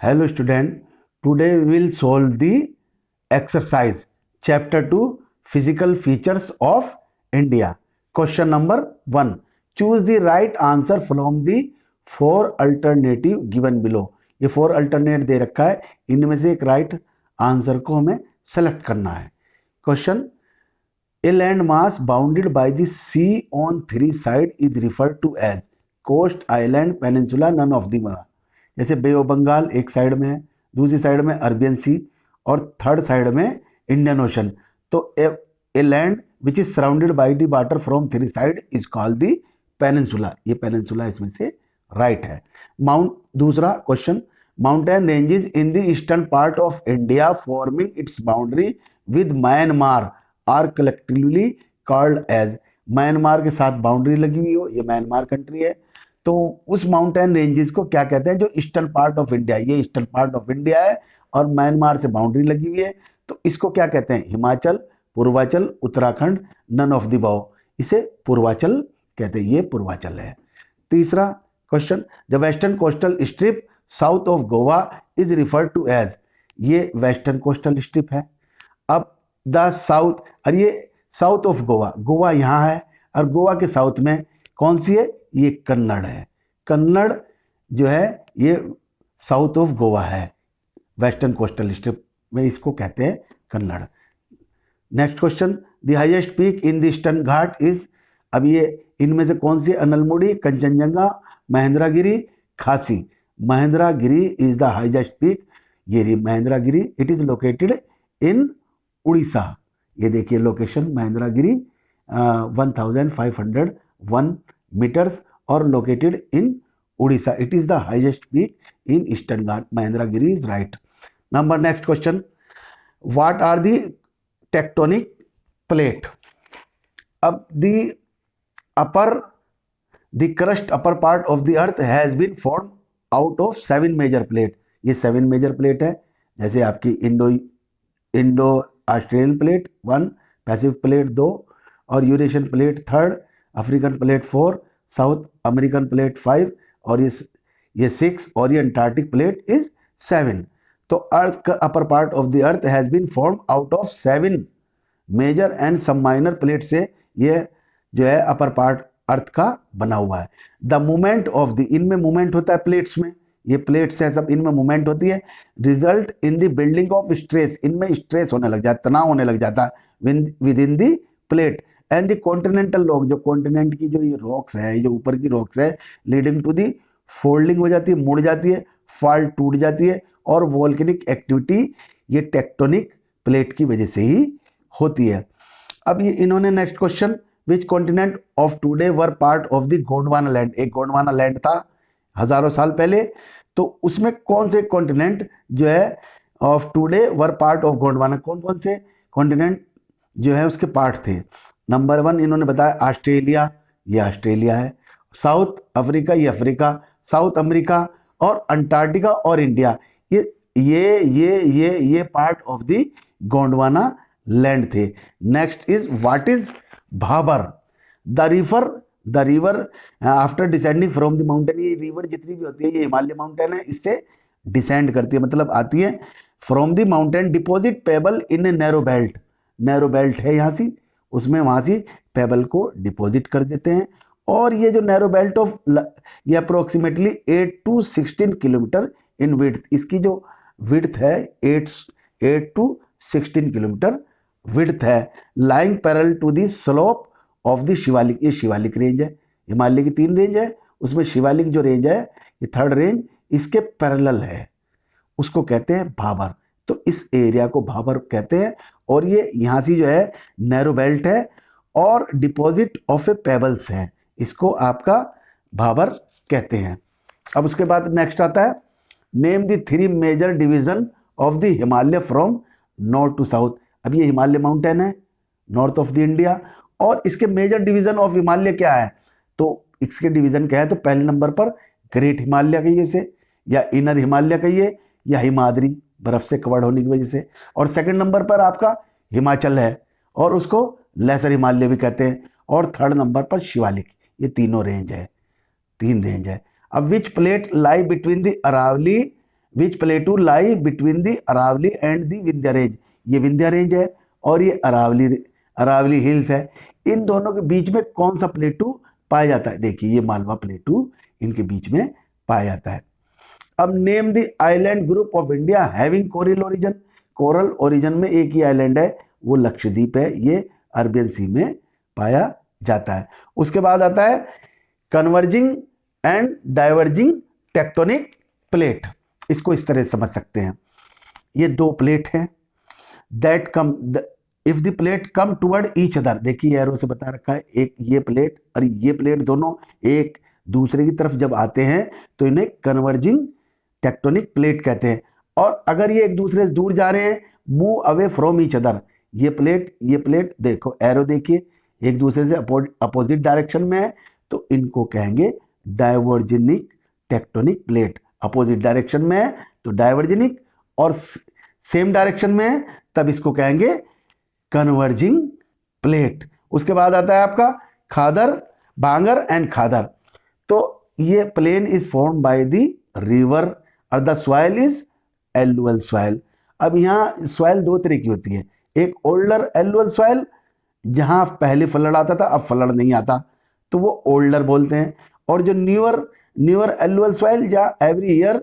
Hello student, today we will solve the exercise chapter 2 physical features of India. Question number 1. Choose the right answer from the four alternative given below. ये four alternate दे रखा है, इनमें से एक right answer को हमें select करना है. Question, a land mass bounded by the sea on three sides is referred to as coast, island, peninsula, none of the above. जैसे बे ऑफ बंगाल एक साइड में है, दूसरी साइड में अरबियन सी और थर्ड साइड में इंडियन ओशन. तो a land which is surrounded by the water from three side is called the peninsula. ये पेनिनसुला इसमें से राइट है. दूसरा question, mountain ranges in the eastern part of India forming its boundary with Myanmar are collectively called as. Myanmar के साथ boundary लगी हुई हो, ये म्यांमार कंट्री है, तो उस माउंटेन रेंजेस को क्या कहते हैं जो ईस्टर्न पार्ट ऑफ इंडिया, ये ईस्टर्न पार्ट ऑफ इंडिया है और म्यांमार से बाउंड्री लगी हुई है, तो इसको क्या कहते हैं? Himachal, Purvanchal, Uttarakhand, none of the above. इसे पूर्वांचल कहते हैं, ये पूर्वांचल है. तीसरा question, the western coastal strip south of Goa is referred to as. ये वेस्टर्न कोस्टल स्ट्रिप है. अब द साउथ, और ये साउथ ऑफ गोवा, गोवा यहाँ है और गोवा के साउथ में कौन सी है? ये कन्नड़ है. कन्नड़ जो है ये साउथ ऑफ गोवा है, वेस्टर्न कोस्टल स्ट्रिप में इसको कहते हैं Kannada. Next question, the highest peak in the eastern Ghat is. अब ये इनमें से कौन सी? अनलमुड़ी, Kanchenjunga, Mahendragiri, Khasi. Mahendragiri is the highest peak. ये रही Mahendragiri, it is located in Orissa. ये देखिए लोकेशन महेंद्रगिरी 1501 मीटर्स और located in Orissa. It is the highest peak in eastern Ghat. Mahendragiri is right. Number next question, what are the tectonic plate. अब the crust upper part of the earth has been form out of 7 major plate. ये 7 major plate है, जैसे आपकी Indo Australian plate 1, Pacific plate 2 और Eurasian plate 3, African plate 4, south American plate 5 और ये 6 और ये अंटार्कटिक प्लेट इज 7. तो अर्थ का upper part of the earth has been form out of 7 major and some minor plate से ये जो है अपर पार्ट अर्थ का बना हुआ है. द मूवमेंट ऑफ द, इनमें मूवमेंट होता है प्लेट्स में, ये प्लेट्स है सब, इनमें मूवमेंट होती है. Result in the building of stress, इनमें स्ट्रेस होने लग जाता, तनाव होने लग जाता with in the plate. And the continental rock, जो कॉन्टिनेंट की जो ये रॉक्स है, जो ऊपर की रॉक्स है, लीडिंग टू दी फोल्डिंग हो जाती है, मुड़ जाती है, फॉल्ट टूट जाती है और वोल्केनिक एक्टिविटी ये टेक्टोनिक प्लेट की वजह से ही होती है. अब ये इन्होंने next question, which continent of today were part of the Gondwana land. एक गोंडवाना लैंड था हजारों साल पहले, तो उसमें कौन से कॉन्टिनेंट जो है of today were part of Gondwana, कौन कौन से कॉन्टिनेंट जो है उसके पार्ट थे. नंबर 1 इन्होंने बताया ऑस्ट्रेलिया, ये ऑस्ट्रेलिया है. साउथ अफ्रीका, ये अफ्रीका. साउथ अमेरिका और अंटार्कटिका और इंडिया, ये part of the Gondwana land थे. Next is what is Bhabar. The river after descending from the mountain. ये रिवर जितनी भी होती है ये हिमालय माउंटेन है, इससे डिसेंड करती है, मतलब आती है from the mountain. Deposit payable in a narrow belt. Narrow belt है यहाँ से, उसमें वहाँ से पेबल को डिपॉजिट कर देते हैं. और ये जो नैरो बेल्ट ऑफ, ये approximately 8 to 16 kilometre in width. इसकी जो विड्थ है 8 to 16 किलोमीटर विड्थ है. Lying parallel to the slope of the Shivalik. ये शिवालिक रेंज है, हिमालय की 3 रेंज है, उसमें शिवालिक जो रेंज है ये 3rd रेंज इसके पैरेलल है, उसको कहते हैं भाबर. तो इस एरिया को भाबर कहते हैं. और ये यहाँ से जो है नैरो बेल्ट है और डिपॉजिट ऑफ ए पेबल्स है, इसको आपका भाबर कहते हैं. अब उसके बाद नेक्स्ट आता है, name the 3 major division of the Himalaya from north to south. अब ये हिमालय माउंटेन है नॉर्थ ऑफ द इंडिया, और इसके मेजर डिवीजन ऑफ हिमालय क्या है? तो इसके डिवीजन क्या है? तो पहले नंबर पर ग्रेट हिमालय कहिए इसे, या इनर हिमालय कहिए, या हिमाद्री बर्फ से कवर्ड होने की वजह से. और सेकंड नंबर पर आपका हिमाचल है और उसको लेसर हिमालय भी कहते हैं. और 3rd नंबर पर शिवालिक. ये तीनों रेंज है, 3 रेंज है. अब which plate lie between the Aravalli which plateau lie between the Aravalli and the Vindhya range, ये विंध्य रेंज है और ये अरावली हिल्स है। इन दोनों के बीच में कौन सा प्लेटू पाया जाता है? देखिए ये मालवा प्लेटू इनके बीच में पाया जाता है। अब name the island group of India having coral origin, coral origin में एक ही आइलैंड है, वो लक्षद्वीप है, ये अरबियन सी में पाया जाता है। उसके बाद आता है converging and diverging tectonic plate, इसको इस तरह समझ सकते हैं, ये दो प्लेट हैं that come if the plate come toward each other, देखिए एरो से बता रखा है, एक ये प्लेट और ये प्लेट दोनों एक दूसरे की तरफ जब आते हैं तो इन्हें कन्वर्जिंग टेक्टोनिक प्लेट कहते हैं। और अगर ये एक दूसरे से दूर जा रहे हैं, move away from each other, ये प्लेट देखो एरो देखिए एक दूसरे से अपोजिट डायरेक्शन में है, तो इनको कहेंगे डाइवर्जेनिक टेक्टोनिक प्लेट। अपोजिट डायरेक्शन में है तो डाइवर्जेनिक, और सेम डायरेक्शन में है तब इसको कहेंगे कन्वर्जिंग प्लेट। उसके बाद आता है आपका खादर, भांगर एंड खादर। तो ये plain is form by the river और the soil is alluvial soil. अब यहाँ सॉइल दो तरह की होती है, एक ओल्डर एलुअल सॉइल जहां पहले फ्लड आता था अब फ्लड नहीं आता तो वो ओल्डर बोलते हैं, और जो न्यूअर एलुअल सॉइल जहाँ एवरी ईयर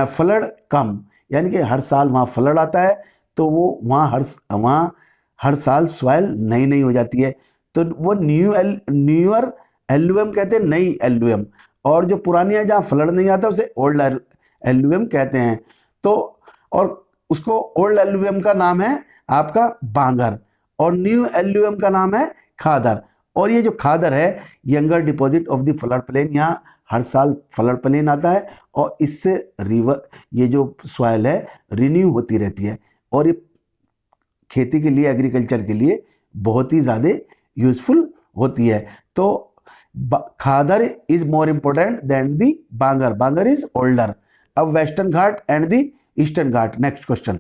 फ्लड कम, यानी कि हर साल वहाँ फ्लड आता है तो वो वहाँ हर साल सॉइल नई हो जाती है, तो वो न्यूअर एलुएम कहते हैं, नई एलुएम। और जो पुरानी है जहाँ फ्लड नहीं आता उसे ओल्ड एलुएम कहते हैं। तो और उसको ओल्ड एलुएम का नाम है आपका बांगर और न्यू एलुएम का नाम है खादर। और ये जो खादर है younger deposit of the flood plain, यहाँ हर साल फ्लड प्लेन आता है और इससे रिवर ये जो सॉइल है रिन्यू होती रहती है, और ये खेती के लिए एग्रीकल्चर के लिए बहुत ही ज़्यादा यूजफुल होती है। तो Khadar is more important than the Bangar, Bangar is older. अब western Ghat and the eastern Ghat, next question.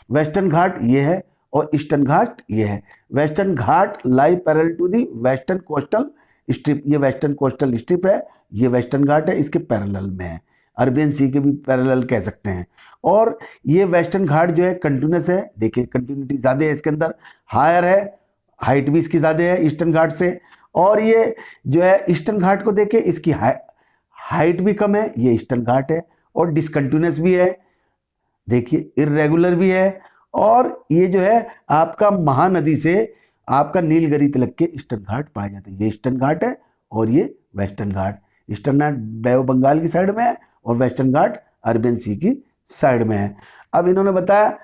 Western Ghat ये है और ईस्टर्न घाट ये है। Western Ghat lie parallel to the western coastal strip, ये वेस्टर्न कोस्टल स्ट्रिप है, ये वेस्टर्न घाट है, इसके पैरेलल में है, अरबियन सी के भी पैरेलल कह सकते हैं। और ये वेस्टर्न घाट जो है कंटिन्यूस है, देखिए कंटिन्यूटी ज़्यादा है इसके अंदर, हायर है, हाइट भी इसकी ज़्यादा है ईस्टर्न घाट से। और ये जो है ईस्टर्न घाट को देखिए इसकी हाइट भी कम है, ये ईस्टर्न घाट है, और डिसकंटिन्यूस भी है, देखिए इर्रेगुलर भी है। और ये जो है आपका महानदी से आपका नीलगिरी तलक के ईस्टर्न घाट पाए जाते हैं, ये ईस्टर्न घाट है और ये western Ghat. Eastern Ghat bay of Bengal की साइड में है और वेस्टर्न घाट अरबियन सी की साइड में है। अब इन्होंने बताया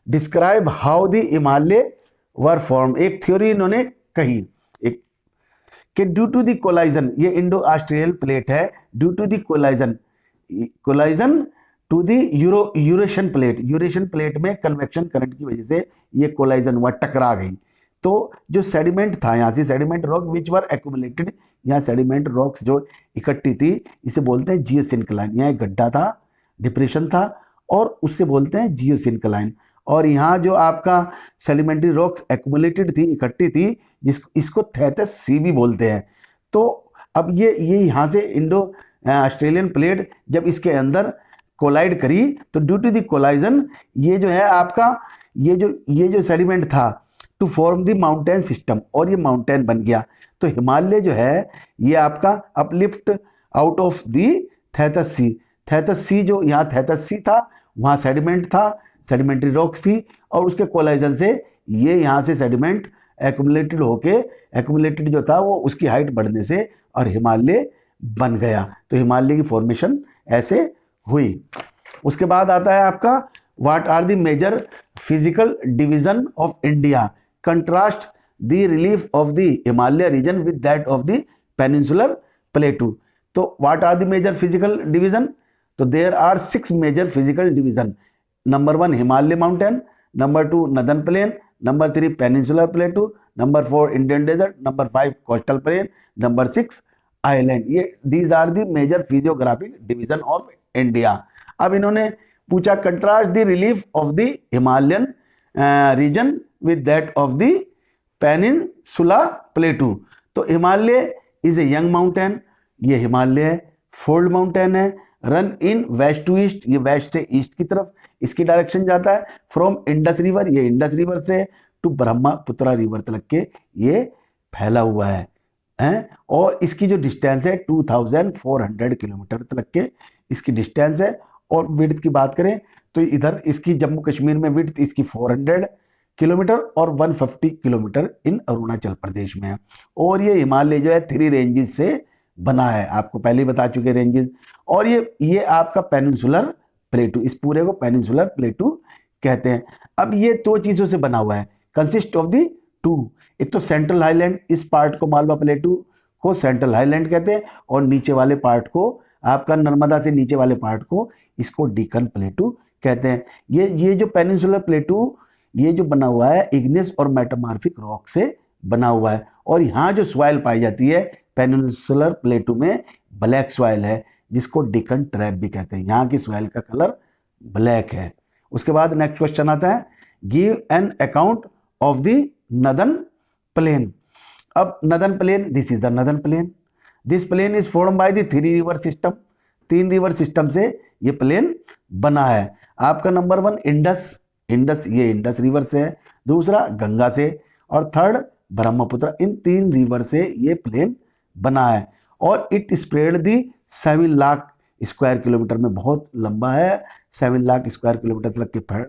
describe how the Himalaya were form, एक थ्योरी इन्होंने कही एक कि ड्यू टू द कोलाइजन, ये इंडो ऑस्ट्रेलियन प्लेट है, due to the collision to the Eurasian plate में कन्वेक्शन करंट की वजह से ये कोलाइजन हुआ, टकरा गई। तो जो सेडिमेंट था यहाँ से, सेडिमेंट रॉक विच वर एक्यूमुलेटेड, यहाँ सेडिमेंट रॉक्स जो इकट्ठी थी इसे बोलते हैं जियोसिंक्लाइन, यहाँ एक गड्ढा था, डिप्रेशन था और उससे बोलते हैं जियोसिंक्लाइन। और यहाँ जो आपका सेडिमेंट्री रॉक्स एक्यूमुलेटेड थी, इकट्ठी थी, इसको थैथस सी भी बोलते हैं। तो अब ये यहाँ से इंडो ऑस्ट्रेलियन प्लेट जब इसके अंदर कोलाइड करी तो ड्यू टू द कोलाइजन ये जो है आपका ये जो सेडिमेंट था to form the mountain system, और ये माउंटेन बन गया। तो हिमालय जो है ये आपका अपलिफ्ट आउट ऑफ द थैथस सी, जो यहाँ थैथस सी था वहाँ सेडिमेंट था, सेडिमेंट्री रॉक्स थी, और उसके कोलाइजन से ये यहाँ से सेडिमेंट एक्यूमुलेटेड जो था वो उसकी हाइट बढ़ने से और हिमालय बन गया। तो हिमालय की फॉर्मेशन ऐसे हुई। उसके बाद आता है आपका what are the major physical division of India, contrast the relief of the Himalaya region with that of the peninsular plateau. तो what are the major physical division, तो there are 6 major physical division. Number 1 Himalaya mountain, number 2 northern plain, number 3 peninsular plateau, number 4 Indian desert, number 5 coastal plain, number 6 island. ये these are the major physiographic division of India. अब इन्होंने पूछा contrast the relief of the Himalayan region with that of the peninsula plateau. तो Himalaya is a young mountain, ये हिमालय है, fold mountain है, run in west to east, ये west से east की तरफ इसकी डायरेक्शन जाता है। फ्रॉम इंडस रिवर, ये इंडस रिवर से टू ब्रह्मपुत्रा रिवर तक के ये फैला हुआ है। और इसकी जो डिस्टेंस है 2400 किलोमीटर तक के इसकी डिस्टेंस है। और विड्थ की बात करें तो इधर इसकी जम्मू कश्मीर में विड्थ इसकी 400 किलोमीटर और 150 किलोमीटर इन अरुणाचल प्रदेश में है। और ये हिमालय जो है 3 रेंजेस से बना है, आपको पहले ही बता चुके रेंजेस। और ये आपका पेनिनसुलर प्लेटू, इस पूरे को पेनिनसुलर प्लेटू कहते हैं। अब ये 2 चीजों से बना हुआ है, कंसिस्ट ऑफ दी 2। एक तो सेंट्रल हाईलैंड, इस पार्ट को मालवा प्लेटू को सेंट्रल हाईलैंड कहते हैं, और नीचे वाले पार्ट को आपका नर्मदा से नीचे वाले पार्ट को इसको डिकन प्लेटू कहते हैं। ये जो पेनिनसुलर प्लेटू ये जो बना हुआ है इग्नियस और मेटामॉर्फिक रॉक से बना हुआ है। और यहाँ जो सॉइल पाई जाती है पेनिनसुलर प्लेटू में ब्लैक सॉइल है, जिसको डिकन ट्रैप भी कहते हैं। यहाँ की सॉइल का कलर ब्लैक है। उसके बाद नेक्स्ट क्वेश्चन आता है, give an account of the northern plain. अब northern plain, this is the northern plain. This plain is form by the 3 river system. 3 river system से ये प्लेन बना है। आपका नंबर 1 इंडस, ये इंडस रिवर से है, दूसरा गंगा से, और थर्ड ब्रह्मपुत्र। इन 3 रिवर से ये प्लेन बना है। और it spread the 7 lakh square kilometre में, बहुत लंबा है, 7 लाख स्क्वायर किलोमीटर तक के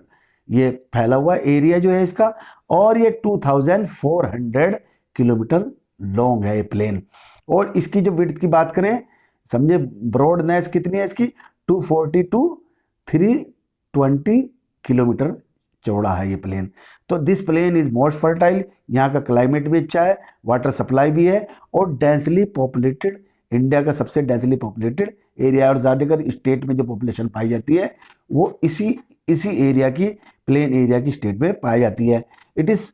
ये फैला हुआ एरिया जो है इसका। और ये 2400 किलोमीटर लॉन्ग है ये प्लेन। और इसकी जो विड्थ की बात करें, समझे ब्रॉडनेस कितनी है इसकी, 240 टू 320 किलोमीटर चौड़ा है ये प्लेन। तो this plain is most fertile, यहाँ का क्लाइमेट भी अच्छा है, वाटर सप्लाई भी है, और डेंसली पॉपुलेटेड, इंडिया का सबसे डेंसली पॉपुलेटेड एरिया। और ज़्यादातर स्टेट में जो पॉपुलेशन पाई जाती है वो इसी एरिया की, प्लेन एरिया की स्टेट में पाई जाती है। It is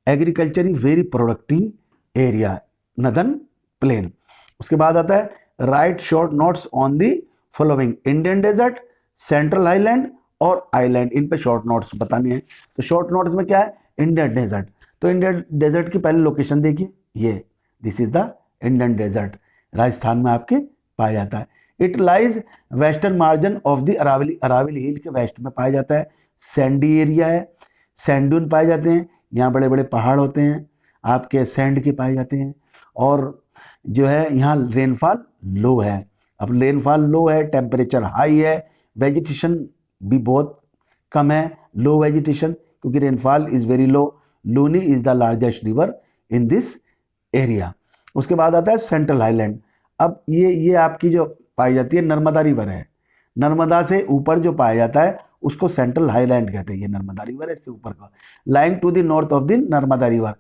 agriculture very productive area, northern plain. उसके बाद आता है, right short notes on the following, Indian desert, central highland और आइलैंड, इन पे शॉर्ट नोट्स बताने हैं। तो शॉर्ट नोट्स में क्या है, इंडियन डेजर्ट। तो इंडियन डेजर्ट की पहले लोकेशन देखिए, ये this is the Indian desert, Rajasthan में आपके पाया जाता है। It lies western margin of the Aravalli hill के वेस्ट में पाया जाता है। सैंडी एरिया है, सैंडून पाए जाते हैं, यहाँ बड़े बड़े पहाड़ होते हैं, आपके सैंड के पाए जाते हैं। और जो है यहाँ रेनफॉल लो है। अब रेनफॉल लो है, टेम्परेचर हाई है, वेजिटेशन भी बहुत कम है, लो वेजिटेशन, क्योंकि rainfall is very low. Luni is the largest river in this area. उसके बाद आता है सेंट्रल हाईलैंड। अब ये आपकी जो पाई जाती है नर्मदा रिवर है, नर्मदा से ऊपर जो पाया जाता है उसको सेंट्रल हाईलैंड कहते हैं। ये नर्मदा रिवर है, इससे ऊपर का, lying to the north of the Narmada river.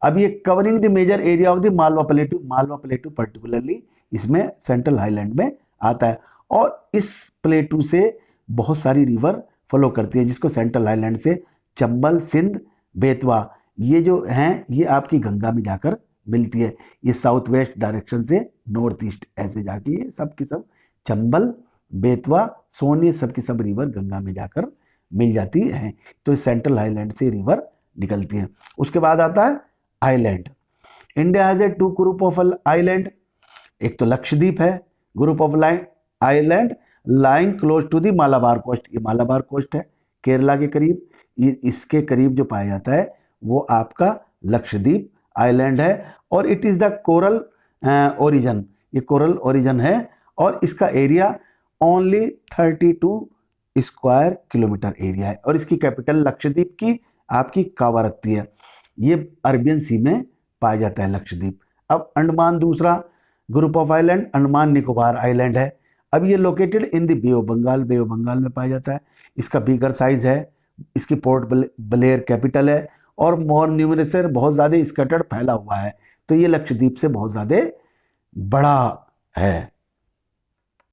अब ये covering the major area of the Malwa plateau particularly इसमें सेंट्रल हाईलैंड में आता है। और इस प्लेटू से बहुत सारी रिवर फॉलो करती है, जिसको सेंट्रल हाईलैंड से चंबल, सिंध, बेतवा, ये जो हैं ये आपकी गंगा में जाकर मिलती है। ये साउथ वेस्ट डायरेक्शन से नॉर्थ ईस्ट ऐसे जाके ये सब की सब चंबल, बेतवा, सोन, ये सब की सब रिवर गंगा में जाकर मिल जाती है। तो सेंट्रल हाईलैंड से रिवर निकलती है। उसके बाद आता है island. India has a 2 group of island. एक तो लक्षद्वीप है, group of island lying close to the Malabar coast. ये मालाबार कोस्ट है केरला के करीब, ये इसके करीब जो पाया जाता है वो आपका लक्षद्वीप आइलैंड है। और it is the coral origin, ये कोरल ओरिजन है। और इसका area only 32 square kilometre area है। और इसकी कैपिटल लक्षद्वीप की आपकी कावारत्ती है। ये अरबियन सी में पाया जाता है लक्षद्वीप। अब अंडमान दूसरा group of island, Andaman Nicobar island है। अब ये located in the bay of Bengal में पाया जाता है। इसका बिगर साइज है, इसकी पोर्ट ब्लेयर कैपिटल है, और मोर न्यूमरस है, बहुत ज़्यादा स्कैटर्ड फैला हुआ है। तो ये लक्षद्वीप से बहुत ज़्यादा बड़ा है।